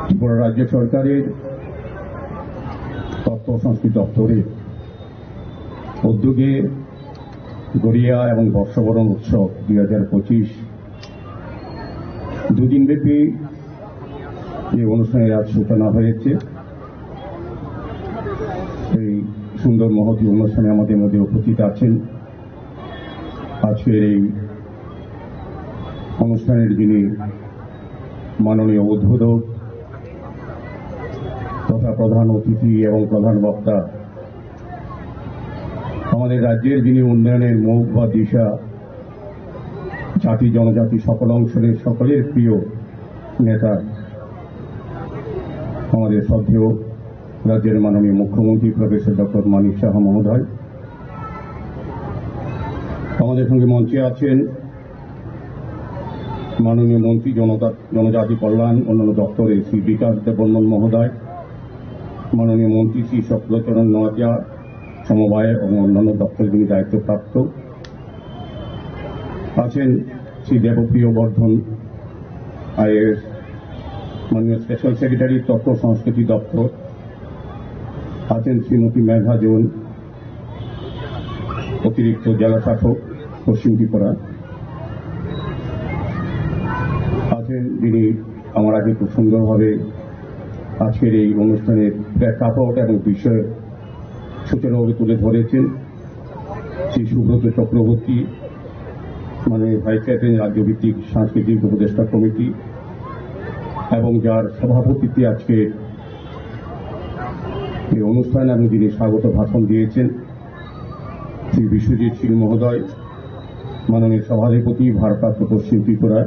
ত্রিপুরা রাজ্য সরকারের তথ্য সংস্কৃতি দপ্তরের উদ্যোগে গড়িয়া এবং বর্ষবরণ উৎসব 2025 দুদিনব্যাপী এই অনুষ্ঠানের আজ সূচনা হয়েছে। এই সুন্দর মহতী অনুষ্ঠানে আমাদের মধ্যে উপস্থিত আছেন আজকের এই অনুষ্ঠানের যিনি মাননীয় উদ্বোধক তথা প্রধান অতিথি এবং প্রধান বক্তা, আমাদের রাজ্যের যিনি উন্নয়নের মুখ বা দিশা, জাতি জনজাতি সকল অংশের সকলের প্রিয় নেতা, আমাদের শ্রদ্ধেয় রাজ্যের মাননীয় মুখ্যমন্ত্রী প্রফেসর ডক্টর মানিক সাহা মহোদয়। আমাদের সঙ্গে মঞ্চে আছেন মাননীয় মন্ত্রী জনজাতি কল্যাণ অন্যান্য দপ্তরের শ্রী বিকাশ দেববর্মন মহোদয়, মাননীয় মন্ত্রী শ্রী শক্লচরণ নোয়াতিয়া সমবায় এবং অন্যান্য দপ্তরে যিনি দায়িত্বপ্রাপ্ত আছেন, শ্রী দেবপ্রিয় বর্ধন আইএএস, মাননীয় স্পেশাল সেক্রেটারি তথ্য সংস্কৃতি দপ্তর আছেন শ্রীমতী মেঘা জোন, অতিরিক্ত জেলা শাসক পশ্চিম ত্রিপুরা আছেন, যিনি আমার আগে খুব সুন্দরভাবে আজকের এই অনুষ্ঠানের প্রেক্ষাপট এবং বিষয় সূচনাভাবে তুলে ধরেছেন, শ্রী সুব্রত চক্রবর্তী, মানে ভাইস চেয়ারম্যান রাজ্যভিত্তিক সাংস্কৃতিক উপদেষ্টা কমিটি, এবং যার সভাপতিত্বে আজকে এই অনুষ্ঠান এবং যিনি স্বাগত ভাষণ দিয়েছেন শ্রী বিশ্বজিৎ সিং মহোদয়, মাননীয় সভাধিপতি ভারপ্রাপ্ত পশ্চিম ত্রিপুরা,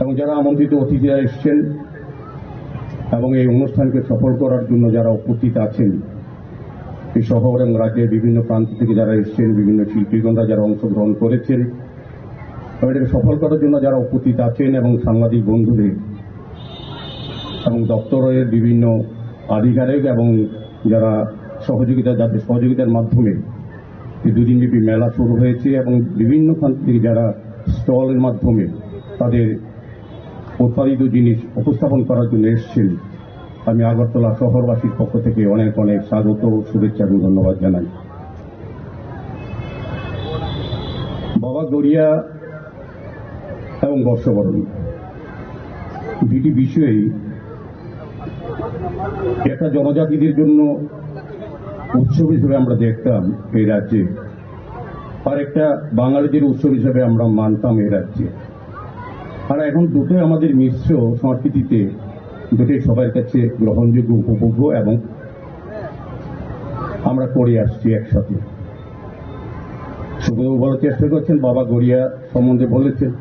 এবং যারা আমন্ত্রিত অতিথিরা এসছেন এবং এই অনুষ্ঠানকে সফল করার জন্য যারা উপস্থিত আছেন, এই শহর এবং রাজ্যের বিভিন্ন প্রান্ত থেকে যারা এসছেন, বিভিন্ন শিল্পীগণরা যারা অংশগ্রহণ করেছেন, এটাকে সফল করার জন্য যারা উপস্থিত আছেন, এবং সাংবাদিক বন্ধুদের এবং দপ্তরের বিভিন্ন আধিকারিক এবং যারা যাদের সহযোগিতার মাধ্যমে এই দুদিনব্যাপী মেলা শুরু হয়েছে এবং বিভিন্ন প্রান্ত থেকে যারা স্টলের মাধ্যমে তাদের উৎপাদিত জিনিস উপস্থাপন করার জন্য এসছেন, আমি আগরতলা শহরবাসীর পক্ষ থেকে অনেক অনেক স্বাগত, শুভেচ্ছা এবং ধন্যবাদ জানাই। বাবা গড়িয়া এবং বর্ষবরণ দুটি বিষয়ই একটা জনজাতিদের জন্য উৎসব হিসেবে আমরা দেখতাম এই রাজ্যে, আর একটা বাঙালিদের উৎসব হিসেবে আমরা মানতাম এই রাজ্যে। আর এখন দুটোই আমাদের মিশ্র সংস্কৃতিতে, দুটোই সবার কাছে গ্রহণযোগ্য, উপভোগ্য এবং আমরা করে আসছি একসাথে। সুব্রত বলার চেষ্টা করছেন, বাবা গড়িয়া সম্বন্ধে বলেছেন।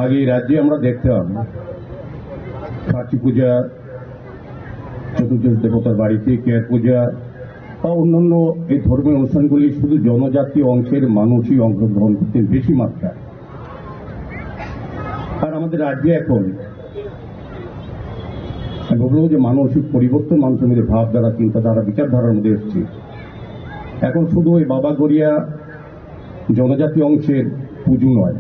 আগে এই রাজ্যে আমরা দেখতাম কার্তিক পূজা, চতুর্দশ দেবতার বাড়িতে কেয়ার পূজা বা অন্যান্য এই ধর্মীয় অনুষ্ঠানগুলি শুধু জনজাতীয় অংশের মানুষই অংশগ্রহণ করতেন বেশি মাত্রায়। আর আমাদের রাজ্যে এখন বলবো যে মানসিক পরিবর্তন, মানুষের মধ্যে ভাবধারা, চিন্তাধারা, বিচারধারার মধ্যে এসছে। এখন শুধু ওই বাবা গড়িয়া জনজাতীয় অংশের পুজো নয়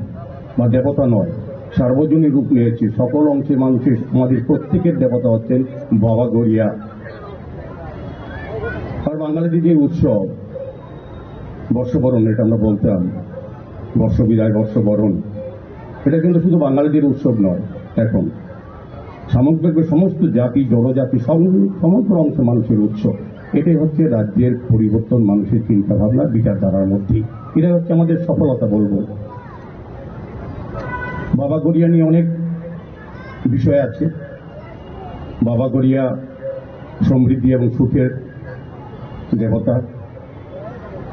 বা দেবতা নয়, সার্বজনীন রূপ নিয়েছে। সকল অংশের মানুষের, আমাদের প্রত্যেকের দেবতা হচ্ছেন বাবা গড়িয়া। আর বাঙালিদের যে উৎসব বর্ষবরণ, এটা আমরা বলতাম বর্ষবিদায়, বর্ষবরণ, এটা কিন্তু শুধু বাঙালিদের উৎসব নয়, এখন সামগ্রিক সমস্ত জাতি জনজাতি সমগ্র অংশ মানুষের উৎসব। এটাই হচ্ছে রাজ্যের পরিবর্তন, মানুষের চিন্তা ভাবনা, বিচারধারার মধ্যে। এটা হচ্ছে আমাদের সফলতা বলবো। বাবা গড়িয়া নিয়ে অনেক বিষয় আছে। বাবা গড়িয়া সমৃদ্ধি এবং সুখের দেবতা,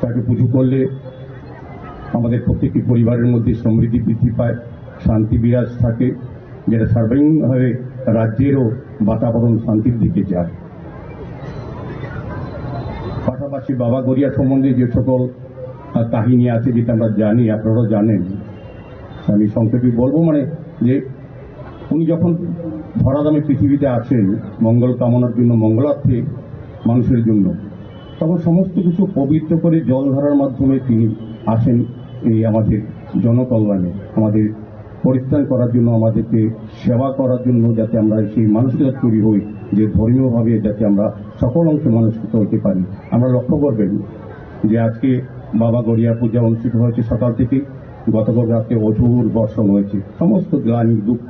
তাকে পুজো করলে আমাদের প্রত্যেকটি পরিবারের মধ্যে সমৃদ্ধি বৃদ্ধি পায়, শান্তি বিরাজ থাকে, যেটা সার্বিকভাবে রাজ্যেরও বাতাবরণ শান্তির দিকে যায়। পাশাপাশি বাবা গড়িয়া সম্বন্ধে যে সকল কাহিনী আছে, যেটা আমরা জানি, আপনারাও জানেন, আমি সংক্ষেপে বলবো। মানে যে উনি যখন ধরাধামে পৃথিবীতে আসেন মঙ্গল কামনার জন্য, মঙ্গলার্থে মানুষের জন্য, তখন সমস্ত কিছু পবিত্র করে জল ধারার মাধ্যমে তিনি আসেন এই আমাদের জনকল্যাণে, আমাদের পরিত্রাণ করার জন্য, আমাদেরকে সেবা করার জন্য, যাতে আমরা সেই মানসিকতা তৈরি হই যে ধর্মীয়ভাবে যাতে আমরা সকল অংশে মানসিকতা হতে পারি। আমরা লক্ষ্য করবেন যে আজকে বাবা গড়িয়া পূজা অনুষ্ঠিত হয়েছে সকাল থেকে, গতকাল রাতে অঝোর বর্ষণ হয়েছে, সমস্ত গ্লানি দুঃখ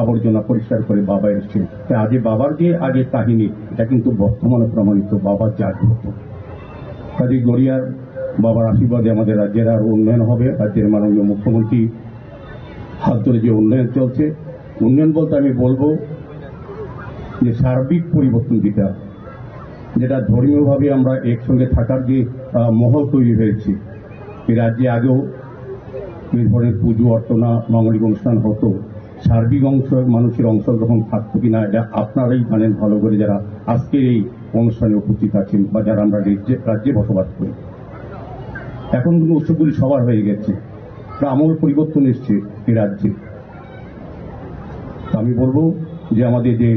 আবর্জনা পরিষ্কার করে বাবা এসছেন। তাই আজ বাবার যে আগের কাহিনী, এটা কিন্তু বর্তমানে প্রমাণিত, বাবার জাগ্রত। কাজে গড়িয়ার বাবার আশীর্বাদে আমাদের রাজ্যের আর উন্নয়ন হবে। রাজ্যের মাননীয় মুখ্যমন্ত্রী হাত ধরে যে উন্নয়ন চলছে, উন্নয়ন বলতে আমি বলবো যে সার্বিক পরিবর্তন যেটা, যেটা ধর্মীয়ভাবে আমরা একসঙ্গে থাকার যে মহল তৈরি হয়েছে, এই রাজ্যে আগেও এই ধরনের পুজো অর্চনা মাঙ্গলিক অনুষ্ঠান হতো, সার্বিক অংশ মানুষের অংশগ্রহণ থাকতো কিনা এটা আপনারাই জানেন ভালো করে, যারা আজকের এই অনুষ্ঠানে উপস্থিত আছেন বা যারা আমরা রাজ্যে বসবাস করি। এখন কিন্তু উৎসবগুলি সবার হয়ে গেছে, আমূল পরিবর্তন এসছে এই রাজ্যে। আমি বলবো যে আমাদের যে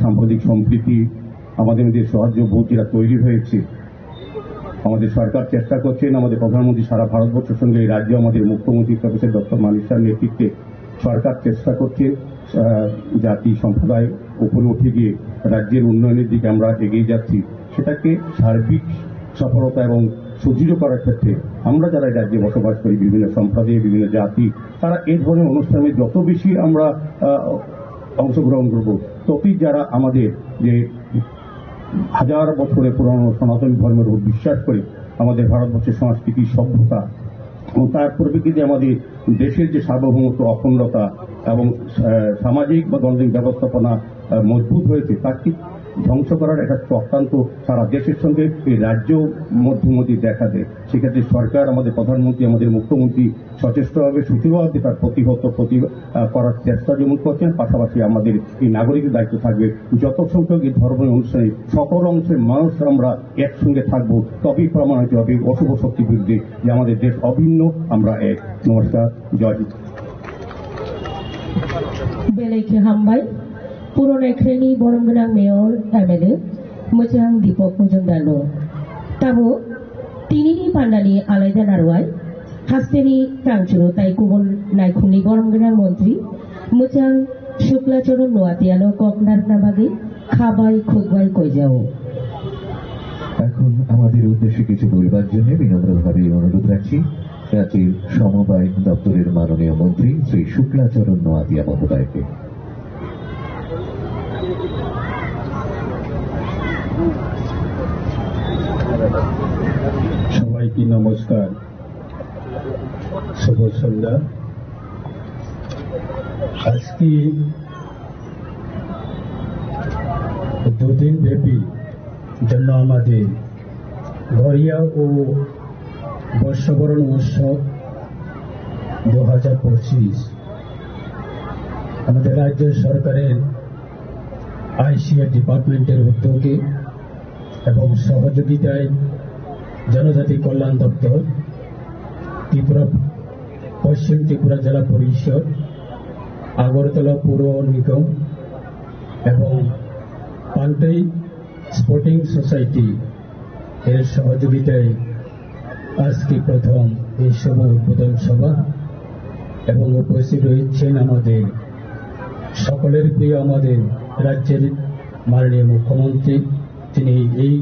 সাম্প্রতিক সম্প্রীতি, আমাদের মধ্যে সহযোগবোধ যেটা তৈরি হয়েছে, আমাদের সরকার চেষ্টা করছেন, আমাদের প্রধানমন্ত্রী সারা ভারতবর্ষের সঙ্গে এই রাজ্যে আমাদের মুখ্যমন্ত্রী প্রফেসর ডক্টর মানিক শাহর নেতৃত্বে সরকার চেষ্টা করছে জাতি সম্প্রদায় উপরে উঠে গিয়ে রাজ্যের উন্নয়নের দিকে আমরা এগিয়ে যাচ্ছি। সেটাকে সার্বিক সফলতা এবং সুদৃঢ় করার ক্ষেত্রে আমরা যারা রাজ্যে বসবাস করি, বিভিন্ন সম্প্রদায়, বিভিন্ন জাতি, তারা এই ধরনের অনুষ্ঠানে যত বেশি আমরা অংশগ্রহণ করব, ততই যারা আমাদের যে হাজার বছরের পুরনো সনাতন ধর্মের উপর বিশ্বাস করে আমাদের ভারতবর্ষের সংস্কৃতি, সভ্যতা এবং তার পরিপ্রেক্ষিতে আমাদের দেশের যে সার্বভৌমত্ব, অখণ্ডতা এবং সামাজিক বা গণতান্ত্রিক ব্যবস্থাপনা মজবুত হয়েছে, তার ঠিক ধ্বংস করার একটা চক্রান্ত সারা দেশের সঙ্গে এই রাজ্য মধ্যে দেখা দেয়। সেক্ষেত্রে সরকার, আমাদের প্রধানমন্ত্রী, আমাদের মুখ্যমন্ত্রী সচেষ্টভাবে সুদৃঢ়ভাবে তার প্রতিহত করার চেষ্টা যেমন করছেন, পাশাপাশি আমাদের এই নাগরিকের দায়িত্ব থাকবে যত সংখ্যক এই ধর্মীয় অনুষ্ঠানে সকল অংশের মানুষ আমরা একসঙ্গে থাকবো, তবেই প্রমাণিত হবে অশুভ শক্তির বিরুদ্ধে যে আমাদের দেশ অভিন্ন, আমরা এক। নমস্কার, জয় হিন্দ। बेलायखि हामबाय पुरनेख्रेनि बरमगोनां मेयर एमएलए मोजां दीपक मजुमदारनो ताबो तिनिनि पान्डानि आलायदा नारवाय हास्तेनि कांचुरो ताई गुबुन नायखुनि बरमगोनां मन्त्री मोजां शुक्लाचरण নোয়াতিয়ানো ককনারনা বাগে খাবাই খুগবাই কইজাও। এখন আমাদের উদ্দেশ্যে কিছু বলবার জন্য বিনম্রভাবে অনুরোধ রাখছি রাজ্যের সমবায় দপ্তরের মাননীয় মন্ত্রী শ্রী শুক্লাচরণ নোয়াতিয়া মহোদয়কে। সবাইকে নমস্কার, শুভ সন্ধ্যা। আজকে দুদিন ব্যাপী জন্য আমাদের গড়িয়া ও বর্ষবরণ উৎসব 2025 আমাদের রাজ্য সরকারের আইসিএ ডিপার্টমেন্টের উদ্যোগে এবং সহযোগিতায় জনজাতি কল্যাণ দপ্তর, ত্রিপুরা পশ্চিম ত্রিপুরা জেলা পরিষদ, আগরতলা পৌর নিগম এবং পান্টাই স্পোর্টিং সোসাইটি এর সহযোগিতায় আজকে প্রথম এই শুভ উদ্বোধন সভা এবং উপস্থিত রয়েছেন আমাদের সকলের প্রিয় আমাদের রাজ্যের মাননীয় মুখ্যমন্ত্রী। তিনি এই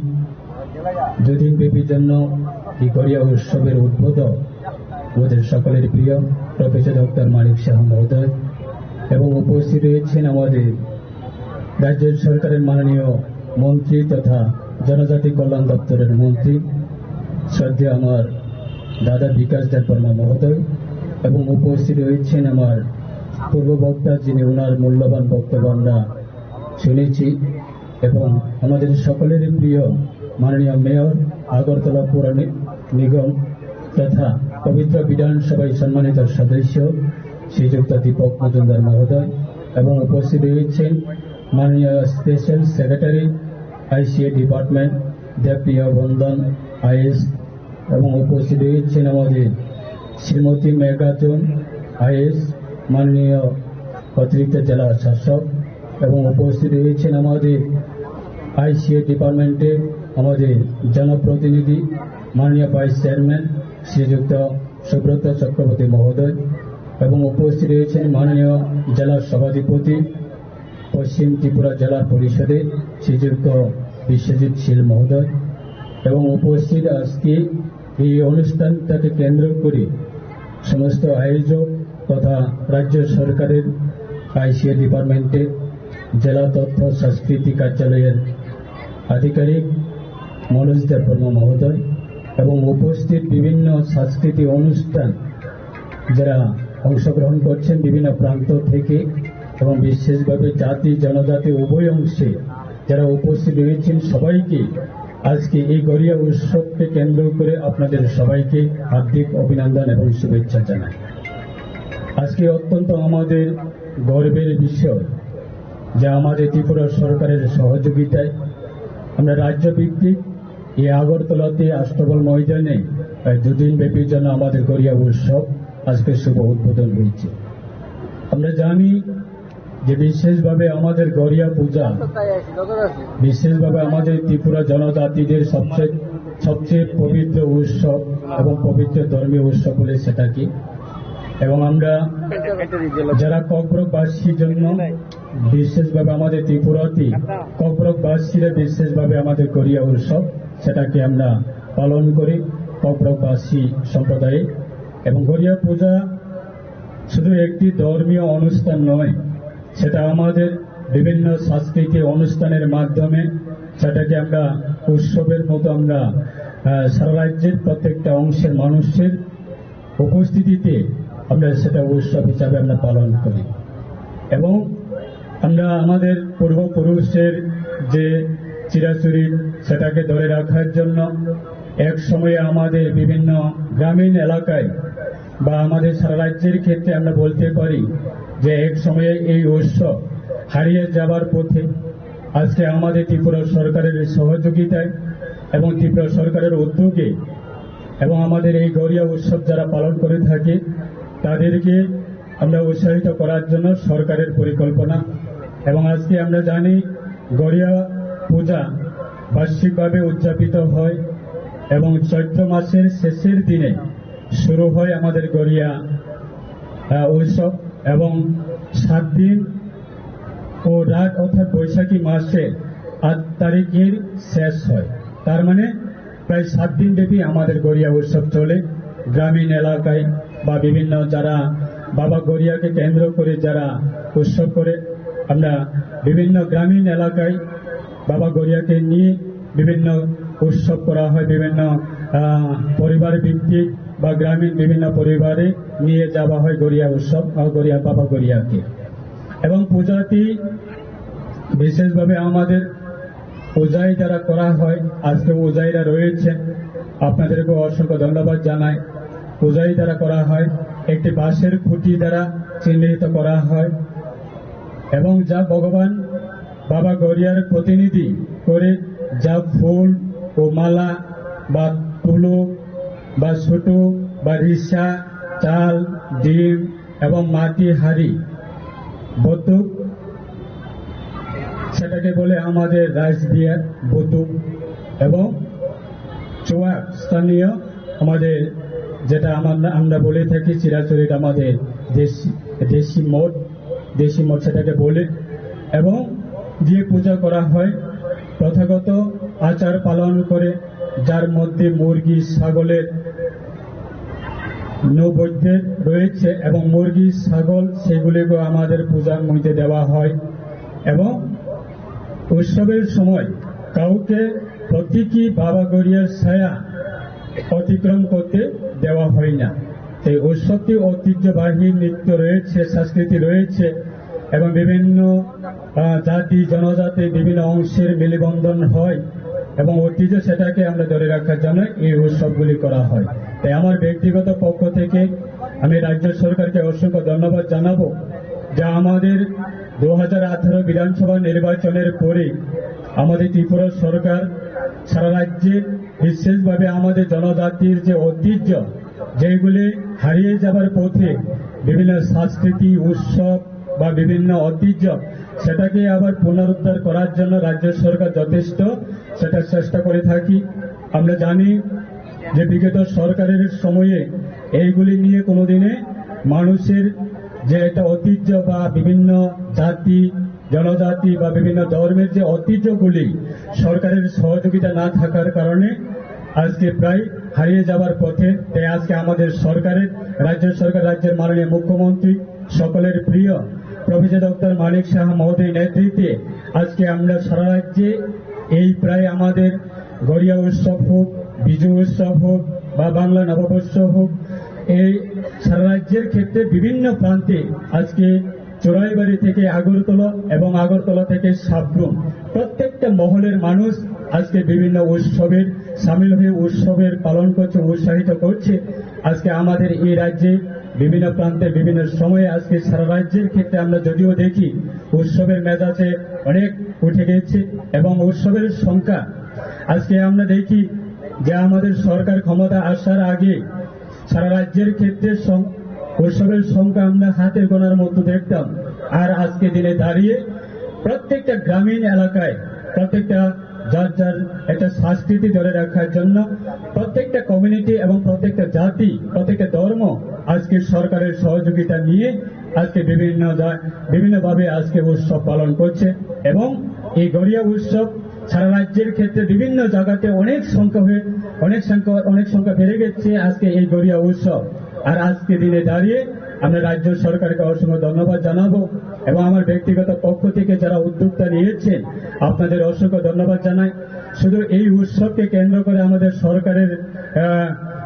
দুদিন ব্যাপী জন্য এই গড়িয়া উৎসবের উদ্বোধক আমাদের সকলের প্রিয় প্রফেসর ডক্টর মানিক শাহ মহোদয় এবং উপস্থিত রয়েছেন আমাদের রাজ্য সরকারের মাননীয় মন্ত্রী তথা জনজাতি কল্যাণ দপ্তরের মন্ত্রী শ্রদ্ধেয় আমার দাদা বিকাশ দেববর্মা মহোদয় এবং উপস্থিত রয়েছেন আমার পূর্ব বক্তা, যিনি ওনার মূল্যবান বক্তব্য আমরা শুনেছি, এবং আমাদের সকলের প্রিয় মাননীয় মেয়র, আগরতলা পৌর নিগম তথা পবিত্র বিধানসভায় সম্মানিত সদস্য শ্রীযুক্ত দীপক মজুমদার মহোদয় এবং উপস্থিত রয়েছেন মাননীয় special secretary ICA department Debapriya বন্দন আইএস এবং উপস্থিত রয়েছেন আমাদের শ্রীমতী মেঘাজন আইএস মাননীয় অতিরিক্ত জেলা শাসক এবং উপস্থিত রয়েছেন আমাদের আইসিএ ডিপার্টমেন্টের আমাদের জনপ্রতিনিধি মাননীয় ভাইস চেয়ারম্যান শ্রীযুক্ত সুব্রত চক্রবর্তী মহোদয় এবং উপস্থিত রয়েছেন মাননীয় জেলার সভাধিপতি পশ্চিম ত্রিপুরা জেলা পরিষদের শ্রীযুক্ত বিশ্বজিৎ শীল মহোদয় এবং উপস্থিত আজকে এই অনুষ্ঠানটাকে কেন্দ্র করে সমস্ত আয়োজক তথা রাজ্য সরকারের আইসিএ ডিপার্টমেন্টের জেলা তথ্য সংস্কৃতি কার্যালয়ের আধিকারিক মনোজ দেববর্মা মহোদয় এবং উপস্থিত বিভিন্ন সাংস্কৃতিক অনুষ্ঠান যারা অংশগ্রহণ করছেন বিভিন্ন প্রান্ত থেকে এবং বিশেষভাবে জাতি জনজাতি উভয় অংশে যারা উপস্থিত রয়েছেন সবাইকে আজকে এই গড়িয়া উৎসবকে কেন্দ্র করে আপনাদের সবাইকে হার্দিক অভিনন্দন এবং শুভেচ্ছা জানাই। আজকে অত্যন্ত আমাদের গর্বের বিষয় যা আমাদের ত্রিপুরা সরকারের সহযোগিতায় আমরা রাজ্যভিত্তিক এই আগরতলাতে আষ্টবল ময়দানে প্রায় 2 দিন ব্যাপী জন্য আমাদের গড়িয়া উৎসব আজকে শুভ উদ্বোধন হয়েছে। আমরা জানি যে বিশেষভাবে আমাদের গড়িয়া পূজা বিশেষভাবে আমাদের ত্রিপুরা জনজাতিদের সবচেয়ে পবিত্র উৎসব এবং পবিত্র ধর্মীয় উৎসব বলে সেটাকে, এবং আমরা যারা ককব্রকবাসীর জন্য বিশেষভাবে আমাদের ত্রিপুরাতে ককব্রকবাসীরা বিশেষভাবে আমাদের গড়িয়া উৎসব সেটাকে আমরা পালন করি ককব্রকবাসী সম্প্রদায়ে। এবং গড়িয়া পূজা শুধু একটি ধর্মীয় অনুষ্ঠান নয়, সেটা আমাদের বিভিন্ন সাংস্কৃতিক অনুষ্ঠানের মাধ্যমে সেটাকে আমরা উৎসবের মতো আমরা সারা রাজ্যের প্রত্যেকটা অংশের মানুষের উপস্থিতিতে আমরা সেটা উৎসব হিসাবে আমরা পালন করি। এবং আমরা আমাদের পূর্বপুরুষের যে চিরাচরিত সেটাকে ধরে রাখার জন্য এক সময়ে আমাদের বিভিন্ন গ্রামীণ এলাকায় বা আমাদের সারা রাজ্যের ক্ষেত্রে আমরা বলতে পারি যে এক সময়ে এই উৎসব হারিয়ে যাবার পথে আজকে আমাদের ত্রিপুরা সরকারের সহযোগিতায় এবং ত্রিপুরা সরকারের উদ্যোগে এবং আমাদের এই গড়িয়া উৎসব যারা পালন করে থাকে তাদেরকে আমরা উৎসাহিত করার জন্য সরকারের পরিকল্পনা। এবং আজকে আমরা জানি গড়িয়া পূজা বার্ষিকভাবে উদযাপিত হয় এবং চৈত্র মাসের শেষের দিনে শুরু হয় আমাদের গড়িয়া উৎসব এবং 7 দিন ও রাত অর্থাৎ বৈশাখী মাসে 8 তারিখের শেষ হয়। তার মানে প্রায় 7 দিন ব্যাপী আমাদের গড়িয়া উৎসব চলে। গ্রামীণ এলাকায় বা বিভিন্ন যারা বাবা গড়িয়াকে কেন্দ্র করে যারা উৎসব করে, আমরা বিভিন্ন গ্রামীণ এলাকায় বাবা গড়িয়াকে নিয়ে বিভিন্ন উৎসব করা হয়, বিভিন্ন পরিবার ভিত্তিক বা গ্রামীণ বিভিন্ন পরিবারে নিয়ে যাওয়া হয় গড়িয়া উৎসব গড়িয়া বাবা গড়িয়াকে। এবং পূজাটি বিশেষভাবে আমাদের পূজাই যারা করা হয়, আজকে পূজাইরা রয়েছে, আপনাদেরকে অসংখ্য ধন্যবাদ জানাই। পূজাই দ্বারা করা হয়, একটি বাঁশের খুঁটি দ্বারা চিহ্নিত করা হয় এবং যা ভগবান বাবা গড়িয়ার প্রতিনিধি করে যা ফুল ও মালা বা তুলো বা ছোটো বা রিসা, চাল, ডিম এবং মাটি হাড়ি বতুক, সেটাকে বলে আমাদের রাজবিহার বতুক, এবং চোয়া স্থানীয় আমাদের যেটা আমরা বলে থাকি চিরাচরিত আমাদের দেশি মঠ সেটাকে বলে। এবং যে পূজা করা হয় প্রথাগত আচার পালন করে, যার মধ্যে মুরগি ছাগলের নৈবেদ্যের রয়েছে এবং মুরগি ছাগল সেগুলিকে আমাদের পূজার মধ্যে দেওয়া হয়। এবং উৎসবের সময় কাউকে প্রতীকী বাবা গড়িয়ার ছায়া অতিক্রম করতে দেওয়া হয় না। এই উৎসবটি ঐতিহ্যবাহী নৃত্য রয়েছে, সংস্কৃতি রয়েছে এবং বিভিন্ন জাতি জনজাতি বিভিন্ন অংশের মেলবন্ধন হয় এবং ঐতিহ্য সেটাকে আমরা ধরে রাখার জন্য এই উৎসবগুলি করা হয়। তাই আমার ব্যক্তিগত পক্ষ থেকে আমি রাজ্য সরকারকে অসংখ্য ধন্যবাদ জানাবো, যা আমাদের 2018 বিধানসভা নির্বাচনের পরে আমাদের ত্রিপুরা সরকার সারা রাজ্যে বিশেষভাবে আমাদের জনজাতির যে ঐতিহ্য যেগুলি হারিয়ে যাবার পথে বিভিন্ন সাংস্কৃতিক উৎসব বা বিভিন্ন ঐতিহ্য সেটাকে আবার পুনরুদ্ধার করার জন্য রাজ্য সরকার যথেষ্ট সেটা চেষ্টা করে থাকি। আমরা জানি যে বিগত সরকারের সময়ে এইগুলি নিয়ে কোনোদিনে মানুষের যে একটা ঐতিহ্য বা বিভিন্ন জাতি জনজাতি বা বিভিন্ন ধর্মের যে ঐতিহ্যগুলি সরকারের সহযোগিতা না থাকার কারণে আজকে প্রায় হারিয়ে যাবার পথে। তাই আজকে আমাদের সরকারের রাজ্যের মাননীয় মুখ্যমন্ত্রী সকলের প্রিয় প্রফেসর ডক্টর মানিক সাহা মহোদয়ের নেতৃত্বে আজকে আমরা সারা রাজ্যে এই প্রায় আমাদের গড়িয়া উৎসব হোক, বিজু উৎসব হোক বা বাংলা নববর্ষ হোক, এই সারা রাজ্যের ক্ষেত্রে বিভিন্ন প্রান্তে আজকে চোরাইবাড়ি থেকে আগরতলা এবং আগরতলা থেকে সাবরুম প্রত্যেকটা মহলের মানুষ আজকে বিভিন্ন উৎসবের সামিল হয়ে উৎসবের পালন করছে, উৎসাহিত করছে। আজকে আমাদের এই রাজ্যে বিভিন্ন প্রান্তে বিভিন্ন সময়ে আজকে সারা রাজ্যের ক্ষেত্রে আমরা যদিও দেখি উৎসবের মেজাজে অনেক উঠে গেছে এবং উৎসবের সংখ্যা আজকে আমরা দেখি যে আমাদের সরকার ক্ষমতা আসার আগে সারা রাজ্যের ক্ষেত্রে উৎসবের সংখ্যা আমরা হাতে গোনার মতো দেখতাম। আর আজকে দিনে দাঁড়িয়ে প্রত্যেকটা গ্রামীণ এলাকায় প্রত্যেকটা যার যার একটা সংস্কৃতি ধরে রাখার জন্য প্রত্যেকটা কমিউনিটি এবং প্রত্যেকটা জাতি প্রত্যেকটা ধর্ম আজকে সরকারের সহযোগিতা নিয়ে আজকে বিভিন্নভাবে আজকে উৎসব পালন করছে। এবং এই গড়িয়া উৎসব সারা রাজ্যের ক্ষেত্রে বিভিন্ন জায়গাতে অনেক সংখ্যা বেড়ে গেছে আজকে এই গড়িয়া উৎসব। আর আজকে দিনে দাঁড়িয়ে আমরা রাজ্য সরকারকে অসংখ্য ধন্যবাদ জানাবো এবং আমার ব্যক্তিগত পক্ষ থেকে যারা উদ্যোক্তা নিয়েছেন আপনাদের অসংখ্য ধন্যবাদ জানাই। শুধু এই উৎসবকে কেন্দ্র করে আমাদের সরকারের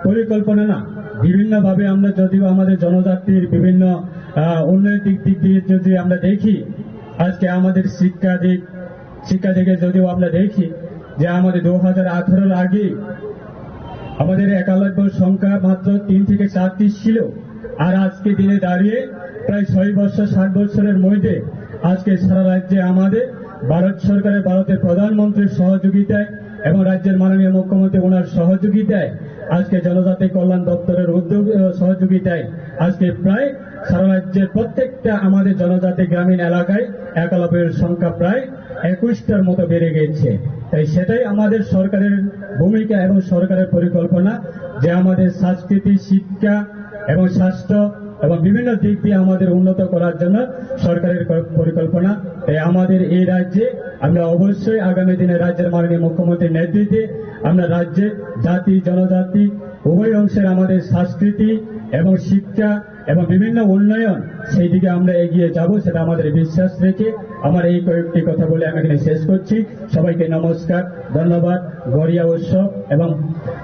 পরিকল্পনা না, বিভিন্নভাবে আমরা যদিও আমাদের জনজাতির বিভিন্ন উন্নয়নের দিক দিয়ে যদি আমরা দেখি, আজকে আমাদের শিক্ষা দিকে যদিও আমরা দেখি যে আমাদের 2018 আগে আমাদের একালব্য সংখ্যা মাত্র 3 থেকে 4টি ছিল। আর আজকে দিনে দাঁড়িয়ে প্রায় 7 বছরের মধ্যে আজকে সারা রাজ্যে আমাদের ভারতের প্রধানমন্ত্রীর সহযোগিতায় এবং রাজ্যের মাননীয় মুখ্যমন্ত্রী ওনার সহযোগিতায় আজকে জনজাতি কল্যাণ দপ্তরের উদ্যোগ সহযোগিতায় আজকে প্রায় সারা রাজ্যের প্রত্যেকটা আমাদের জনজাতি গ্রামীণ এলাকায় একলব্যের সংখ্যা প্রায় 21টার মতো বেড়ে গেছে। তাই সেটাই আমাদের সরকারের ভূমিকা এবং সরকারের পরিকল্পনা যে আমাদের সংস্কৃতি, শিক্ষা এবং স্বাস্থ্য এবং বিভিন্ন দিক দিয়ে আমাদের উন্নত করার জন্য সরকারের পরিকল্পনা। তাই আমাদের এই রাজ্যে আমরা অবশ্যই আগামী দিনে রাজ্যের মাননীয় মুখ্যমন্ত্রীর নেতৃত্বে আমরা রাজ্যে জাতি জনজাতি উভয় অংশের আমাদের সংস্কৃতি এবং শিক্ষা এবং বিভিন্ন উন্নয়ন সেই দিকে আমরা এগিয়ে যাব, সেটা আমাদের বিশ্বাস রেখে আমার এই কয়েকটি কথা বলে আমি এখানে শেষ করছি। সবাইকে নমস্কার, ধন্যবাদ। গড়িয়া উৎসব এবং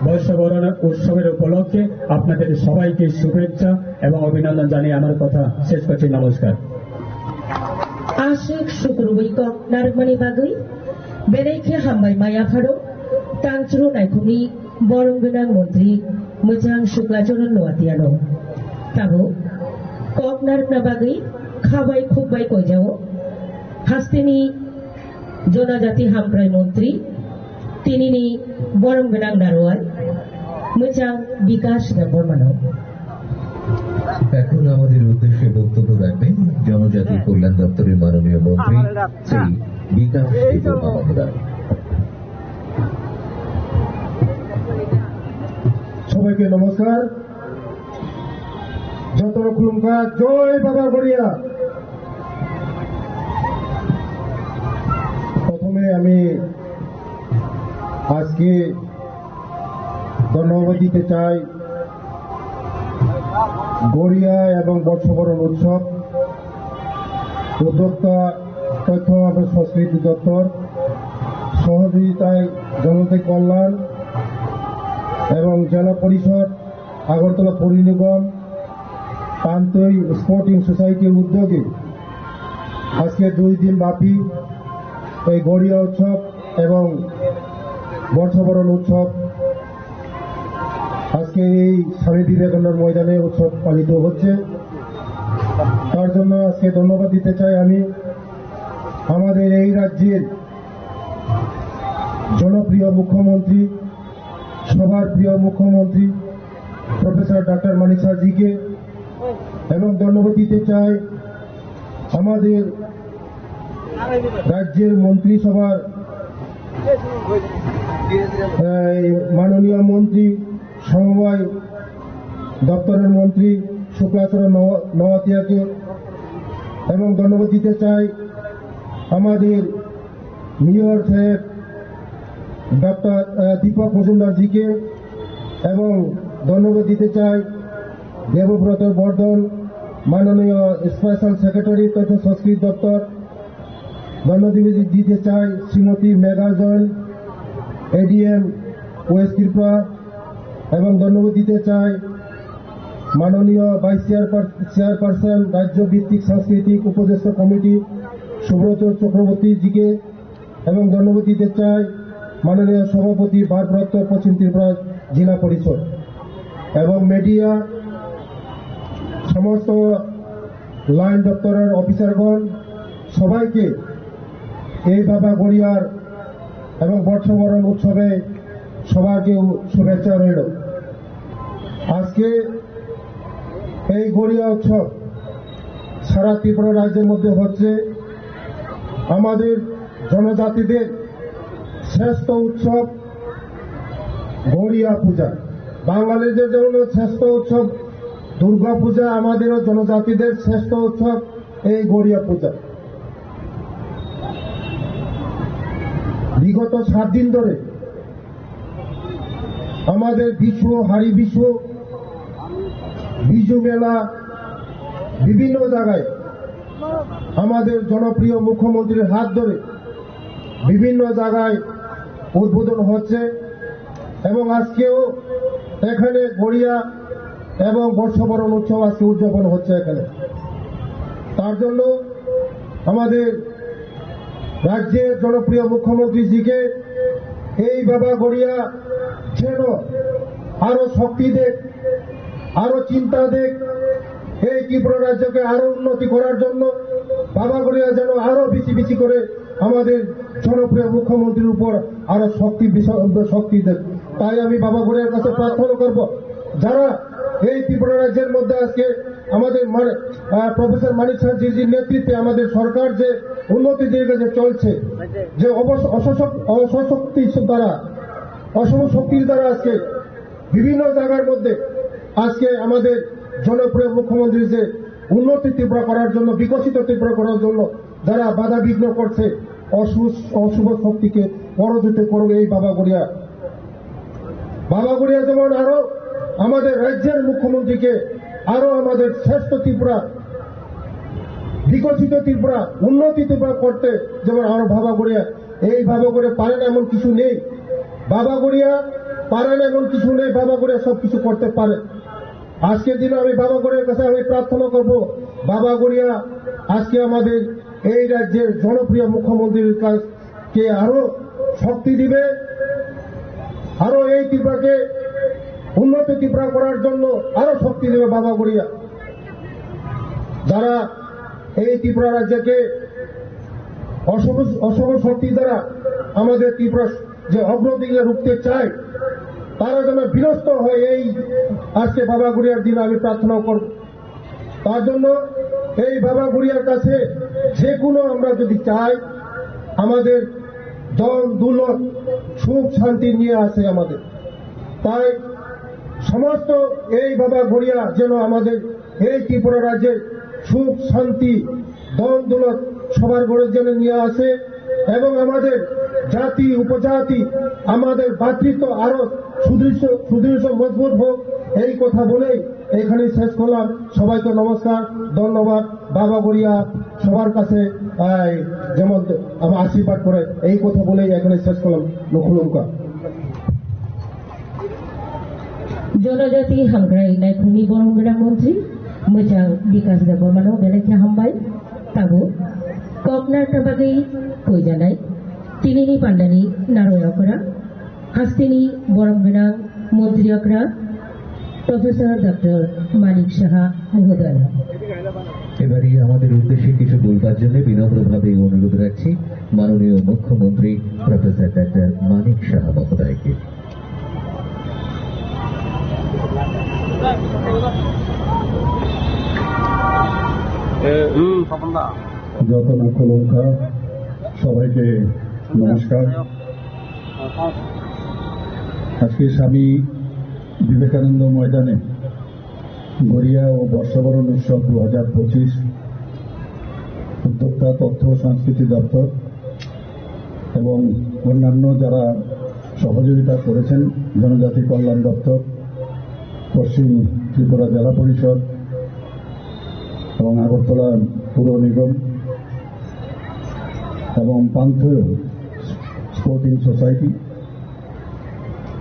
বর্ষবরণ উৎসবের উপলক্ষে আপনাদের সবাইকে শুভেচ্ছা এবং অভিনন্দন জানিয়ে আমার কথা শেষ করছি। নমস্কার। Asyik syukurui kok narmani bagui Bereike hambai maya pharo Tangchuru naikuni borong genang montri Mojang Suklacharan Noatiano Tabo kok narmna bagui Khabai khukbai kojao Hastini Jonajati hamprai montri Tinini borong genang naruai Mojang Bikash Bormano এখন আমাদের উদ্দেশ্যে বক্তব্য রাখবেন জনজাতি কল্যাণ দপ্তরের মাননীয় মন্ত্রী শ্রী বিকাশ দেব মহোদয়। সবাইকে নমস্কার। যত খুলুমকা জয় বাবা গড়িয়া। প্রথমে আমি আজকে ধন্যবাদ দিতে চাই গড়িয়া এবং বর্ষবরণ উৎসব উদ্যোক্তা তথ্য এবং সংস্কৃতি দপ্তর সহযোগিতায় জনজাতি কল্যাণ এবং জেলা পরিষদ আগরতলা পৌর নিগম পান্তই স্পোর্টিং সোসাইটির উদ্যোগে আজকে 2 দিন ব্যাপী এই গড়িয়া উৎসব এবং বর্ষবরণ উৎসব আজকে এই স্বামী বিবেকানন্দ ময়দানে উৎসব পালিত হচ্ছে। তার জন্য আজকে ধন্যবাদ দিতে চাই আমি আমাদের এই রাজ্যের জনপ্রিয় মুখ্যমন্ত্রী, সবার প্রিয় মুখ্যমন্ত্রী প্রফেসর ডক্টর মানিক সাহাজিকে এবং ধন্যবাদ দিতে চাই আমাদের রাজ্যের মন্ত্রিসভার মাননীয় মন্ত্রী, সমবায় দপ্তরের মন্ত্রী শুক্লাচরণ নওয়াতিয়াকে, এবং ধন্যবাদ দিতে চাই আমাদের মেয়র সাহেব ডক্টর দীপক মজুমদারজিকে, এবং ধন্যবাদ দিতে চাই দেবব্রত বর্ধন মাননীয় স্পেশাল সেক্রেটারি তথ্য সংস্কৃতি দপ্তর। ধন্যবাদ দিতে চাই শ্রীমতী মেঘা জৈন এডিএম ওয়েস্ট ত্রিপুরা, এবং ধন্যবাদ দিতে চাই মাননীয় ভাইস চেয়ারপারসন রাজ্য ভিত্তিক সাংস্কৃতিক উপদেষ্টা কমিটি সুব্রত চক্রবর্তীজিকে, এবং ধন্যবাদ দিতে চাই মাননীয় সভাপতি ভারপ্রাপ্ত পশ্চিম ত্রিপুরা জেলা পরিষদ এবং মিডিয়া, সমস্ত লাইন দপ্তরের অফিসারগণ, সবাইকে এই বাবা গড়িয়ার এবং বর্ষবরণ উৎসবে সবাইকে শুভেচ্ছা রইল। আজকে এই গড়িয়া উৎসব সারা ত্রিপুরা রাজ্যের মধ্যে হচ্ছে। আমাদের জনজাতিদের শ্রেষ্ঠ উৎসব গড়িয়া পূজা। বাঙালিদের জন্য শ্রেষ্ঠ উৎসব দুর্গা পূজা, আমাদেরও জনজাতিদের শ্রেষ্ঠ উৎসব এই গড়িয়া পূজা। বিগত 7 দিন ধরে আমাদের বিশু, হাড়ি বিশু, বিজু মেলা বিভিন্ন জায়গায় আমাদের জনপ্রিয় মুখ্যমন্ত্রীর হাত ধরে বিভিন্ন জায়গায় উদ্বোধন হচ্ছে, এবং আজকেও এখানে গড়িয়া এবং বর্ষবরণ উৎসব আজকে উদযাপন হচ্ছে এখানে। তার জন্য আমাদের রাজ্যের জনপ্রিয় মুখ্যমন্ত্রীজিকে এই বাবা গড়িয়া যেন আরো শক্তি দেখ, আরো চিন্তা দেখ, এই ত্রিপুরা রাজ্যকে আরো উন্নতি করার জন্য বাবা গড়িয়া যেন আরো বেশি বেশি করে আমাদের জনপ্রিয় মুখ্যমন্ত্রীর উপর আরো শক্তি দেখ। তাই আমি বাবা গড়িয়ার কাছে প্রার্থনা করব, যারা এই ত্রিপুরা রাজ্যের মধ্যে আজকে আমাদের প্রফেসর মানিক সাহাজির নেতৃত্বে আমাদের সরকার যে উন্নতির দিকে যে চলছে, যে অসম শক্তির দ্বারা আজকে বিভিন্ন জায়গার মধ্যে আজকে আমাদের জনপ্রিয় মুখ্যমন্ত্রী যে উন্নতি ত্রিপুরা করার জন্য, বিকশিত ত্রিপুরা করার জন্য যারা বাধা বিঘ্ন করছে, অশুভ শক্তিকে পরাজিত করবে এই বাবা গড়িয়া। বাবা গড়িয়া যেমন আরো আমাদের রাজ্যের মুখ্যমন্ত্রীকে আরো আমাদের শ্রেষ্ঠ ত্রিপুরা, বিকশিত ত্রিপুরা, উন্নতি ত্রিপুরা করতে যেমন আরো বাবা গড়িয়া, এই বাবা গড়িয়া পারে না এমন কিছু নেই, বাবা গড়িয়া পারে না এমন কিছু নেই, বাবা গড়িয়া সবকিছু করতে পারে। আজকের দিনে আমি বাবা গড়িয়ার কাছে আমি প্রার্থনা করব, বাবা গড়িয়া আজকে আমাদের এই রাজ্যের জনপ্রিয় মুখ্যমন্ত্রীর কাছে আরো শক্তি দিবে, আরো এই ত্রিপুরাকে উন্নত ত্রিপুরা করার জন্য আরো শক্তি দেবে বাবা গড়িয়া। যারা এই ত্রিপুরা রাজ্যকে অশুভ শক্তি দ্বারা আমাদের ত্রিপুরা যে অগ্রদিকে রুখতে চায়, তারা যেন বিনষ্ট হয়, এই আজকে বাবা গড়িয়ার দিন আমি প্রার্থনা করব। তার জন্য এই বাবা গড়িয়ার কাছে যে কোনো আমরা যদি চাই, আমাদের দল দুলত সুখ শান্তি নিয়ে আসে আমাদের, তাই সমস্ত এই বাবা গড়িয়া যেন আমাদের এই ত্রিপুরা রাজ্যের সুখ শান্তি দল দুলত সবার ঘরের জন্য নিয়ে আসে, এবং আমাদের জাতি উপজাতি আমাদের ভাতৃত্ব আরো সুদৃঢ় মজবুত হোক, এই কথা বলেই এখানে শেষ করলাম। সবাইকে নমস্কার, ধন্যবাদ। বাবা গড়িয়া সবার কাছে যেমন আমার আশীর্বাদ করে, এই কথা বলেই এখানে শেষ করলাম। নকুলঙ্কা জনজাতি হামগ্রাই নাইখুমি বরংগোনা মন্ত্রী मोजां बिकास बर्मानाव बेलायखे हामबाय ताबो ककनार ताबागै कइजानाय तिनिनि पान्डानि नारयाफोरा हास्तिनि बरंगोना मन्त्रियकरा प्रफेसर डॉक्टर मानिक साहा महोदय। এবারে আমাদের উদ্দেশ্যে কিছু বলবার জন্য বিনম্রভাবে অনুরোধ রাখছি মাননীয় মুখ্যমন্ত্রী প্রফেসর ডক্টর মানিক সাহা মহোদয়কে। যত মুখ্যলঙ্কা সবাইকে নমস্কার। আজকে স্বামী বিবেকানন্দ ময়দানে গড়িয়া ও বর্ষবরণ উৎসব 2025 উদ্যোক্তা তথ্য ও সংস্কৃতি দপ্তর এবং অন্যান্য যারা সহযোগিতা করেছেন, জনজাতি কল্যাণ দপ্তর, পশ্চিম ত্রিপুরা জেলা পরিষদ এবং আগরতলা পুর নিগম এবং পান্থেয় স্পোর্টিং সোসাইটি,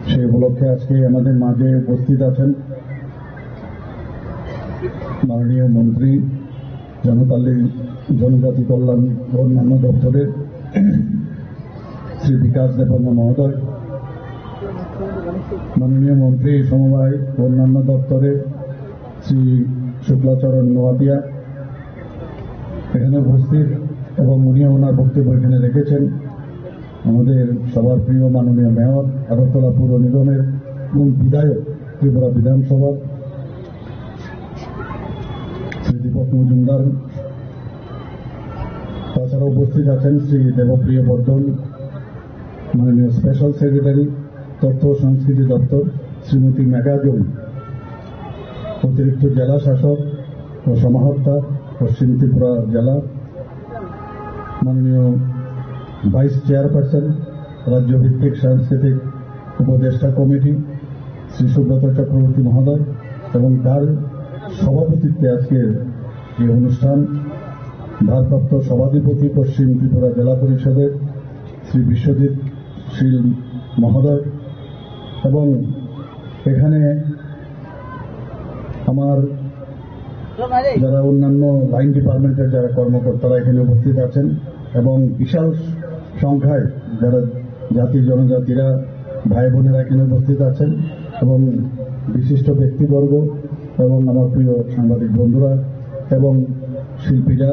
সেই উপলক্ষে আজকে আমাদের মাঝে উপস্থিত আছেন মাননীয় মন্ত্রী জনজাতি কল্যাণ ও অন্যান্য দপ্তরের শ্রী বিকাশ দেববর্মা মহোদয়, মাননীয় মন্ত্রী সমবায় ও অন্যান্য দপ্তরের শ্রী শুক্লাচরণ নোয়াতিয়া এখানে উপস্থিত, এবং উনি ওনার বক্তব্য এখানে রেখেছেন আমাদের সবার প্রিয় মাননীয় মেয়র, আগরতলা পুর নিগমের এবং বিধায়ক ত্রিপুরা বিধানসভার শ্রী দীপক মজুমদার। তাছাড়া উপস্থিত আছেন শ্রী দেবপ্রিয় বর্ধন, মাননীয় স্পেশাল সেক্রেটারি তথ্য ও সংস্কৃতি দপ্তর শ্রীমতী মেঘাজল, অতিরিক্ত জেলা শাসক ও সমাহর্তা পশ্চিম ত্রিপুরা জেলা, মাননীয় ভাইস চেয়ারপারসন রাজ্যভিত্তিক সাংস্কৃতিক উপদেষ্টা কমিটি শ্রী সুব্রত চক্রবর্তী মহোদয়, এবং তার সভাপতিত্বে আজকের এই অনুষ্ঠান ভারপ্রাপ্ত সভাধিপতি পশ্চিম ত্রিপুরা জেলা পরিষদের শ্রী বিশ্বজিৎ শীল মহোদয়, এবং এখানে আমার যারা অন্যান্য লাইন ডিপার্টমেন্টের যারা কর্মকর্তারা এখানে উপস্থিত আছেন, এবং বিশাল সংখ্যায় যারা জাতি জনজাতিরা ভাই বোনেরা এখানে উপস্থিত আছেন, এবং বিশিষ্ট ব্যক্তিবর্গ এবং আমার প্রিয় সাংবাদিক বন্ধুরা এবং শিল্পীরা,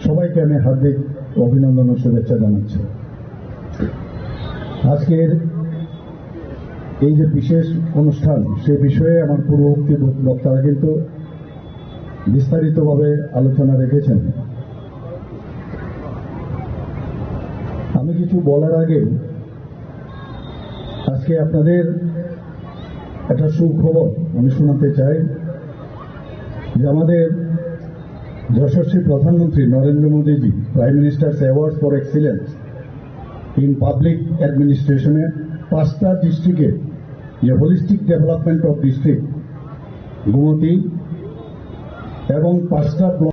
সবাইকে আমি হার্দিক অভিনন্দন ও শুভেচ্ছা জানাচ্ছি। আজকের এই যে বিশেষ অনুষ্ঠান, সে বিষয়ে আমার পূর্ববর্তী বক্তারা কিন্তু বিস্তারিতভাবে আলোচনা রেখেছেন। আমি কিছু বলার আগে আজকে আপনাদের একটা সুখবর আমি শোনাতে চাই যে আমাদের যশস্বী প্রধানমন্ত্রী নরেন্দ্র মোদীজি prime minister's award for excellence in public অ্যাডমিনিস্ট্রেশনে 5টা ডিস্ট্রিক্টে যে holistic development of district Gomati এবং 5টা ব্লক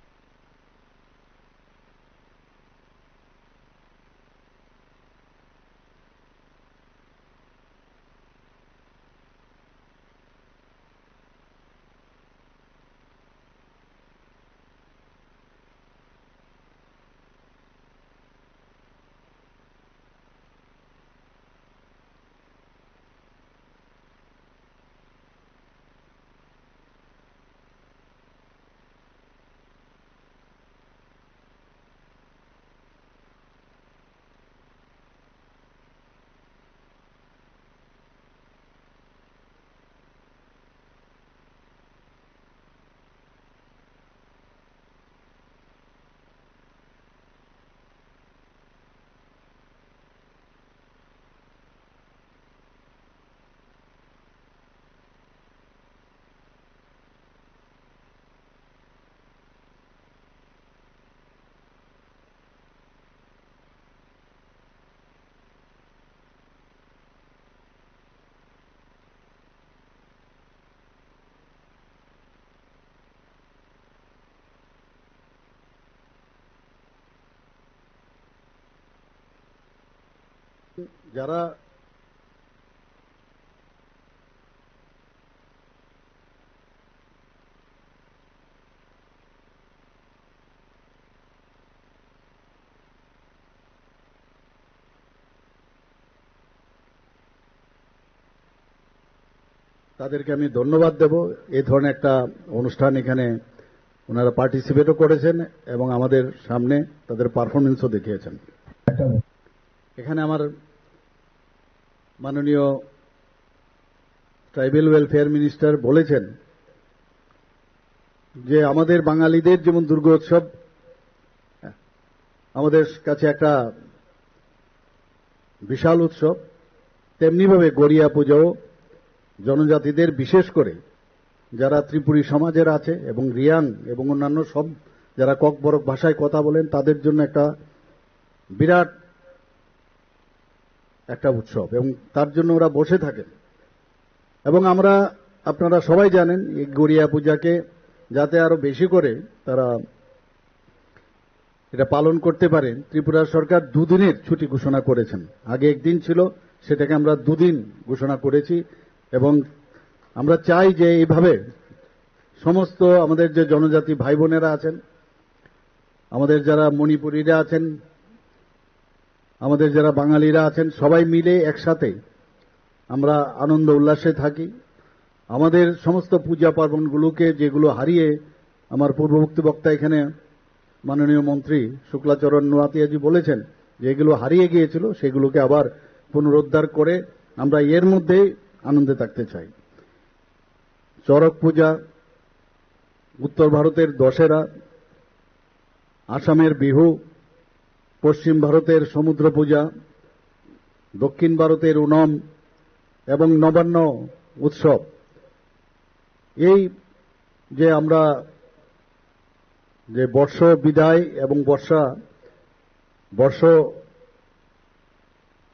যারা তাদেরকে আমি ধন্যবাদ দেব। এই ধরনের একটা অনুষ্ঠান এখানে ওনারা পার্টিসিপেটও করেছেন এবং আমাদের সামনে তাদের পারফরমেন্সও দেখিয়েছেন। এখানে আমার মাননীয় ট্রাইবেল ওয়েলফেয়ার মিনিস্টার বলেছেন যে আমাদের বাঙালিদের যেমন দুর্গোৎসব আমাদের কাছে একটা বিশাল উৎসব, তেমনিভাবে গড়িয়া পুজো জনজাতিদের বিশেষ করে যারা ত্রিপুরী সমাজের আছে এবং রিয়াং এবং অন্যান্য সব যারা ককবরক ভাষায় কথা বলেন তাদের জন্য একটা বিরাট একটা উৎসব এবং তার জন্য ওরা বসে থাকেন। এবং আমরা আপনারা সবাই জানেন এই গড়িয়া পূজাকে যাতে আরো বেশি করে তারা এটা পালন করতে পারেন, ত্রিপুরা সরকার 2 দিনের ছুটি ঘোষণা করেছেন। আগে 1 দিন ছিল, সেটাকে আমরা 2 দিন ঘোষণা করেছি এবং আমরা চাই যে এইভাবে সমস্ত আমাদের যে জনজাতি ভাই বোনেরা আছেন, আমাদের যারা মণিপুরীরা আছেন, আমাদের যারা বাঙালিরা আছেন, সবাই মিলে একসাথে আমরা আনন্দ উল্লাসে থাকি। আমাদের সমস্ত পূজা পার্বণগুলোকে যেগুলো হারিয়ে, আমার পূর্ববর্তী বক্তা এখানে মাননীয় মন্ত্রী শুক্লাচরণ নোয়াতিয়াজি বলেছেন যে এগুলো হারিয়ে গিয়েছিল, সেগুলোকে আবার পুনরুদ্ধার করে আমরা এর মধ্যে আনন্দে থাকতে চাই। চড়ক পূজা, উত্তর ভারতের দশেরা, আসামের বিহু, পশ্চিম ভারতের সমুদ্র পূজা, দক্ষিণ ভারতের ওনম এবং নবান্ন উৎসব, এই যে আমরা যে বর্ষ বিদায় এবং বর্ষ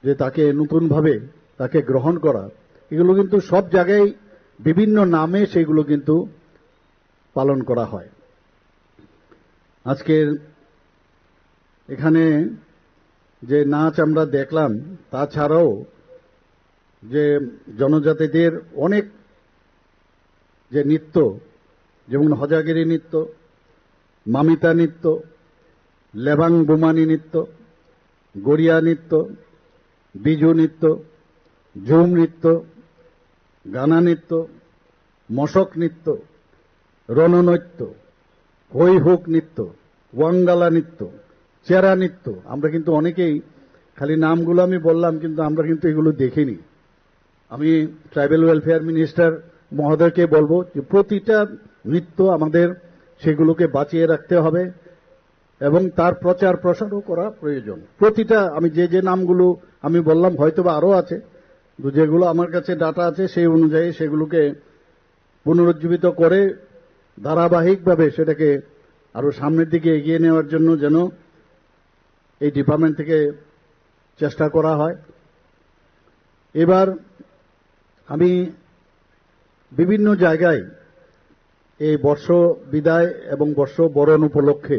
যে তাকে নতুনভাবে তাকে গ্রহণ করা, এগুলো কিন্তু সব জায়গায় বিভিন্ন নামে সেগুলো কিন্তু পালন করা হয়। আজকের এখানে যে নাচ আমরা দেখলাম, তাছাড়াও যে জনজাতিদের অনেক যে নৃত্য, যেমন হজাগিরি নৃত্য, মামিতা নৃত্য, লেবাং বুমানি নৃত্য, গড়িয়া নৃত্য, বিজু নৃত্য, ঝুম নৃত্য, গানা নৃত্য, মশক নৃত্য, রণনৃত্য, হৈহুক নৃত্য, ওয়াঙ্গালা নৃত্য, চেরা নৃত্য, আমরা কিন্তু অনেকেই খালি নামগুলো আমি বললাম, কিন্তু আমরা কিন্তু এগুলো দেখিনি। আমি ট্রাইবাল ওয়েলফেয়ার মিনিস্টার মহোদয়কে বলবো যে প্রতিটা নৃত্য আমাদের সেগুলোকে বাঁচিয়ে রাখতে হবে এবং তার প্রচার প্রসারও করা প্রয়োজন। প্রতিটা আমি যে নামগুলো আমি বললাম, হয়তোবা আরো আছে, যেগুলো আমার কাছে ডাটা আছে সেই অনুযায়ী সেগুলোকে পুনরুজ্জীবিত করে ধারাবাহিকভাবে সেটাকে আরো সামনের দিকে এগিয়ে নেওয়ার জন্য যেন এই ডিপার্টমেন্ট থেকে চেষ্টা করা হয়। এবার আমি বিভিন্ন জায়গায় এই বর্ষ বিদায় এবং বর্ষ বরণ উপলক্ষে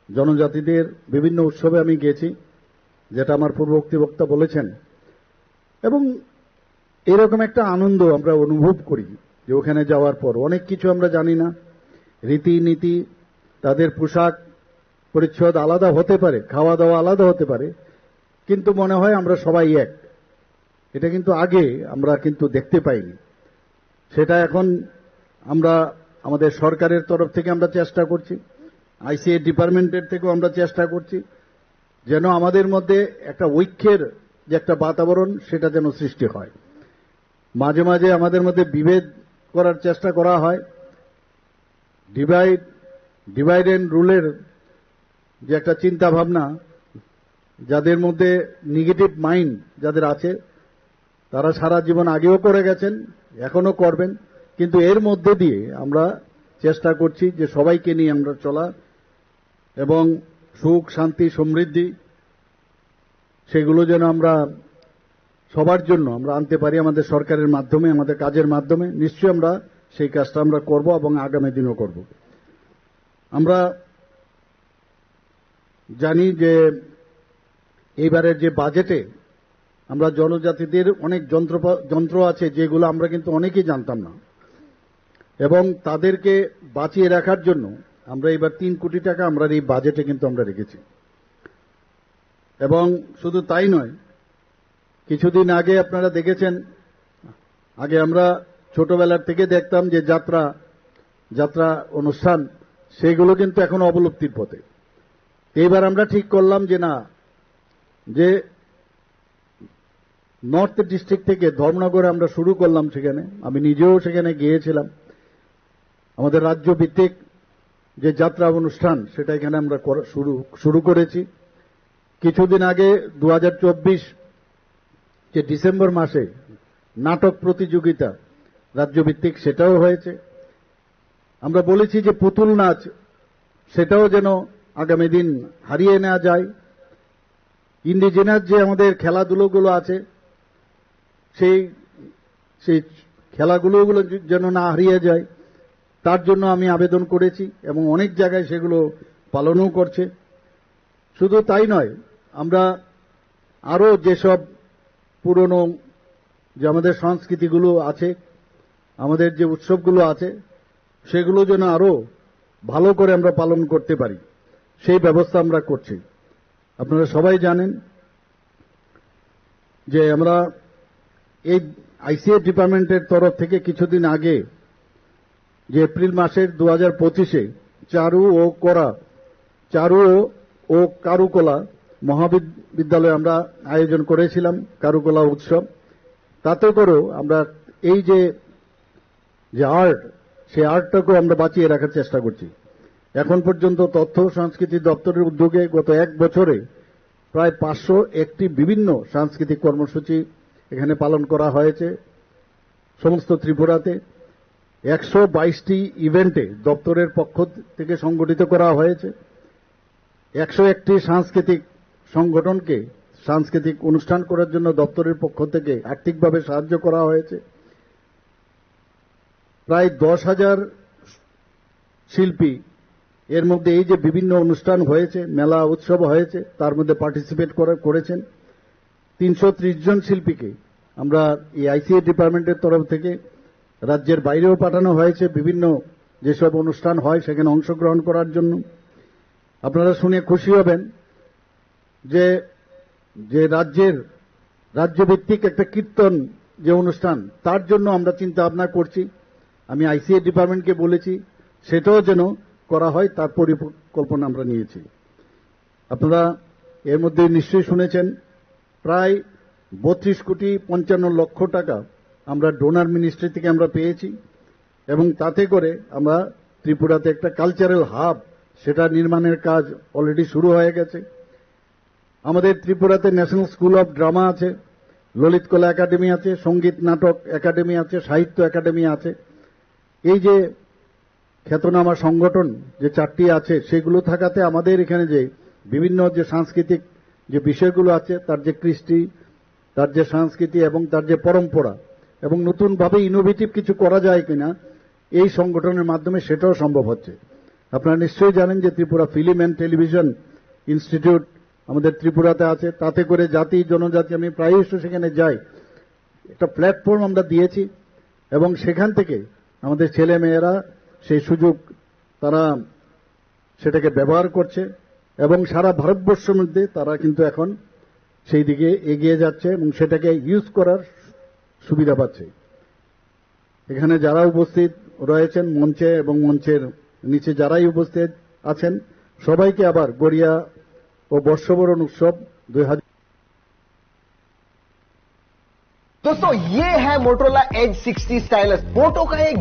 জনজাতিদের বিভিন্ন উৎসবে আমি গেছি, যেটা আমার পূর্ববর্তী বক্তা বলেছেন, এবং এরকম একটা আনন্দ আমরা অনুভব করি যে ওখানে যাওয়ার পর অনেক কিছু আমরা জানি না, রীতিনীতি, তাদের পোশাক পরিচ্ছদ আলাদা হতে পারে, খাওয়া দাওয়া আলাদা হতে পারে, কিন্তু মনে হয় আমরা সবাই এক। এটা কিন্তু আগে আমরা কিন্তু দেখতে পাইনি। সেটা এখন আমরা আমাদের সরকারের তরফ থেকে আমরা চেষ্টা করছি, আইসিএ ডিপার্টমেন্টের থেকেও আমরা চেষ্টা করছি যেন আমাদের মধ্যে একটা ঐক্যের যে একটা বাতাবরণ সেটা যেন সৃষ্টি হয়। মাঝে মাঝে আমাদের মধ্যে বিভেদ করার চেষ্টা করা হয়, ডিভাইড এন্ড রুলের যে একটা চিন্তা ভাবনা, যাদের মধ্যে নেগেটিভ মাইন্ড যাদের আছে তারা সারা জীবন আগেও করে গেছেন, এখনো করবেন, কিন্তু এর মধ্যে দিয়ে আমরা চেষ্টা করছি যে সবাইকে নিয়ে আমরা চলা এবং সুখ শান্তি সমৃদ্ধি সেগুলো যেন আমরা সবার জন্য আমরা আনতে পারি আমাদের সরকারের মাধ্যমে, আমাদের কাজের মাধ্যমে। নিশ্চয়ই আমরা সেই কাজটা আমরা করব এবং আগামী দিনও করব। আমরা জানি যে এইবারের যে বাজেটে আমরা জনজাতিদের অনেক যন্ত্র আছে যেগুলো আমরা কিন্তু অনেকেই জানতাম না, এবং তাদেরকে বাঁচিয়ে রাখার জন্য আমরা এবার 3 কোটি টাকা আমরা এই বাজেটে কিন্তু আমরা রেখেছি। এবং শুধু তাই নয়, কিছুদিন আগে আপনারা দেখেছেন, আগে আমরা ছোটবেলার থেকে দেখতাম যে যাত্রা অনুষ্ঠান, সেগুলো কিন্তু এখন অবলুপ্তির পথে। এইবার আমরা ঠিক করলাম যে না, যে নর্থ ডিস্ট্রিক্ট থেকে ধর্মনগরে আমরা শুরু করলাম, সেখানে আমি নিজেও সেখানে গিয়েছিলাম। আমাদের রাজ্য ভিত্তিক যে যাত্রা অনুষ্ঠান সেটা এখানে আমরা শুরু করেছি। কিছুদিন আগে 2024 যে ডিসেম্বর মাসে নাটক প্রতিযোগিতা রাজ্যভিত্তিক সেটাও হয়েছে, আমরা বলেছি যে পুতুল নাচ সেটাও যেন আগামী দিন হারিয়ে নেওয়া যায়। ইন্ডিজিনাস যে আমাদের খেলাধুলোগুলো আছে সেই খেলাগুলো যেন না হারিয়ে যায়, তার জন্য আমি আবেদন করেছি এবং অনেক জায়গায় সেগুলো পালনও করছে। শুধু তাই নয়, আমরা আরো যেসব পুরনো যে আমাদের সংস্কৃতিগুলো আছে, আমাদের যে উৎসবগুলো আছে, সেগুলো যেন আরো ভালো করে আমরা পালন করতে পারি, সেই ব্যবস্থা আমরা করছি। আপনারা সবাই জানেন যে আমরা এই আইসিএস ডিপার্টমেন্টের তরফ থেকে কিছুদিন আগে যে এপ্রিল মাসের 2025-এ চারু ও কারুকলা মহাবিদ্যালয়ে আমরা আয়োজন করেছিলাম কারুকলা উৎসব। তাতে করেও আমরা এই যে আর্ট, সেই আর্টটাকেও আমরা বাঁচিয়ে রাখার চেষ্টা করছি। এখন পর্যন্ত তথ্য সংস্কৃতি দপ্তরের উদ্যোগে গত 1 বছরে প্রায় 501টি বিভিন্ন সাংস্কৃতিক কর্মসূচি এখানে পালন করা হয়েছে সমস্ত ত্রিপুরাতে। 122টি ইভেন্টে দপ্তরের পক্ষ থেকে সংগঠিত করা হয়েছে। 101টি সাংস্কৃতিক সংগঠনকে সাংস্কৃতিক অনুষ্ঠান করার জন্য দপ্তরের পক্ষ থেকে আর্থিকভাবে সাহায্য করা হয়েছে। প্রায় 10,000 শিল্পী এর মধ্যে এই যে বিভিন্ন অনুষ্ঠান হয়েছে, মেলা উৎসব হয়েছে, তার মধ্যে পার্টিসিপেট করেছেন। 330 জন শিল্পীকে আমরা এই আইসিএ ডিপার্টমেন্টের তরফ থেকে রাজ্যের বাইরেও পাঠানো হয়েছে বিভিন্ন যেসব অনুষ্ঠান হয় সেখানে অংশগ্রহণ করার জন্য। আপনারা শুনে খুশি হবেন যে রাজ্যভিত্তিক একটা কীর্তন যে অনুষ্ঠান, তার জন্য আমরা চিন্তা ভাবনা করছি। আমি আইসিএ ডিপার্টমেন্টকে বলেছি সেটাও যেন করা হয়, তার পরিকল্পনা আমরা নিয়েছি। আপনারা এর মধ্যে নিশ্চয়ই শুনেছেন প্রায় 32,55,00,000 টাকা আমরা ডোনার মিনিস্ট্রি থেকে আমরা পেয়েছি এবং তাতে করে আমরা ত্রিপুরাতে একটা কালচারাল হাব সেটা নির্মাণের কাজ অলরেডি শুরু হয়ে গেছে। আমাদের ত্রিপুরাতে ন্যাশনাল স্কুল অফ ড্রামা আছে, ললিত কলা একাডেমি আছে, সঙ্গীত নাটক একাডেমি আছে, সাহিত্য একাডেমি আছে। এই যে খ্যাতনামা সংগঠন যে 4টি আছে সেগুলো থাকাতে আমাদের এখানে যে বিভিন্ন যে সাংস্কৃতিক যে বিষয়গুলো আছে, তার যে কৃষ্টি, তার যে সংস্কৃতি এবং তার যে পরম্পরা এবং নতুনভাবে ইনোভেটিভ কিছু করা যায় কিনা এই সংগঠনের মাধ্যমে সেটাও সম্ভব হচ্ছে। আপনারা নিশ্চয়ই জানেন যে Tripura film and television institute আমাদের ত্রিপুরাতে আছে। তাতে করে জাতি জনজাতি, আমি প্রায়শই সেখানে যাই, একটা প্ল্যাটফর্ম আমরা দিয়েছি এবং সেখান থেকে আমাদের ছেলে মেয়েরা সেই সুযোগ তারা সেটাকে ব্যবহার করছে এবং সারা ভারতবর্ষের মধ্যে তারা কিন্তু এখন সেই দিকে এগিয়ে যাচ্ছে এবং সেটাকে ইউজ করার সুবিধা পাচ্ছে। এখানে যারা উপস্থিত রয়েছেন মঞ্চে এবং মঞ্চের নিচে যারাই উপস্থিত আছেন, সবাইকে আবার গড়িয়া ও বর্ষবরণ উৎসব 2000। दोस्तों ये है मोटोरोला एज 60 स्टाइलस, फोटो का एक